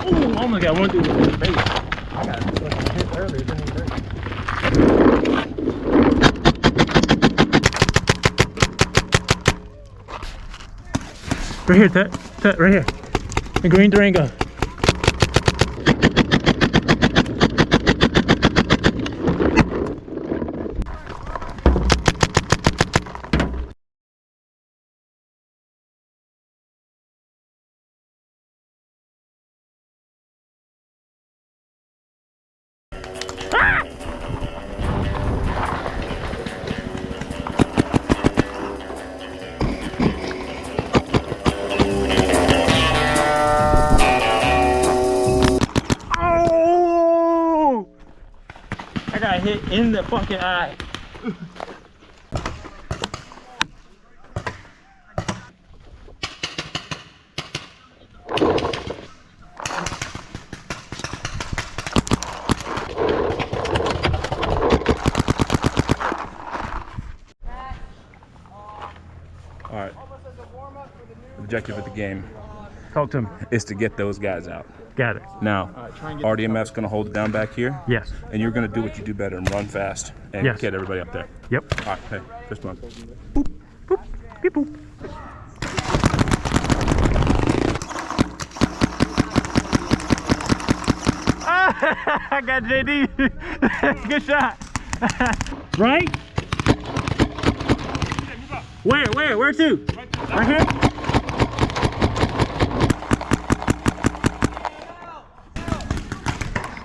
Oh, almost got one through the face. I got hit earlier, didn't even hurt. Right here, Tet, right here. The green Durango. Got hit in the fucking eye. All right. The objective of the game Talk to him. is to get those guys out. Got it. Now, RDMF's going to hold it down back here. Yes. And you're going to do what you do better and run fast and Yes. get everybody up there. Yep. All right, hey, fist bump. Boop, boop, beep, boop. I got JD. Good shot. Right? Where to? Right here?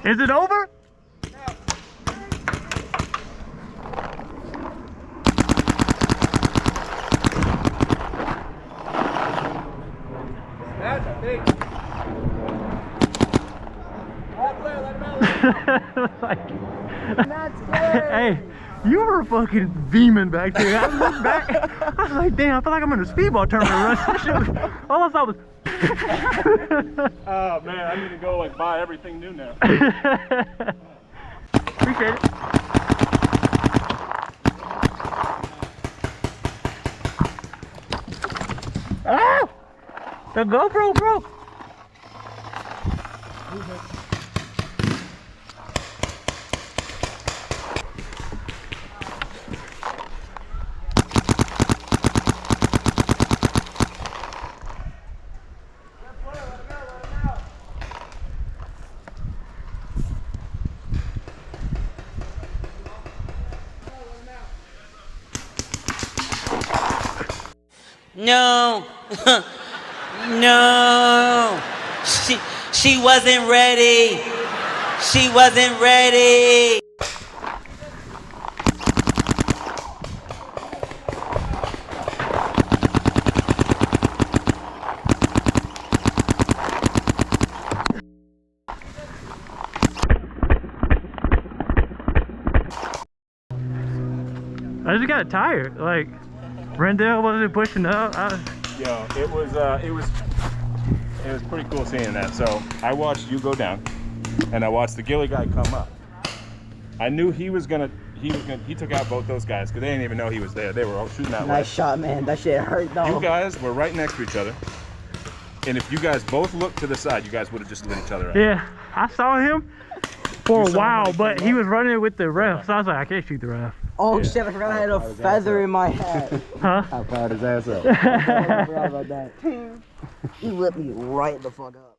Is it over? That's big. Like, hey, you were fucking beaming back there. I looked back. I was like, damn, I feel like I'm in a speedball tournament. All I saw was. Oh man, I need to go like buy everything new now. Appreciate it. Ah! The GoPro broke. No, no, she wasn't ready. She wasn't ready. I just got tired. Like, Rendell wasn't pushing up. Yo, it was pretty cool seeing that. So I watched you go down, and I watched the ghillie guy come up. I knew he took out both those guys because they didn't even know he was there. They were all shooting that way. Nice shot, man. That shit hurt though. You guys were right next to each other, and if you guys both looked to the side, you guys would have just lit each other out. Yeah, I saw him for You a saw him while, when he but came he up? was running with the ref, so I was like, I can't shoot the ref. Oh Yeah. shit, I forgot I had a feather in my hat. Huh? I fired his ass up. I forgot about that. He whipped me right the fuck up.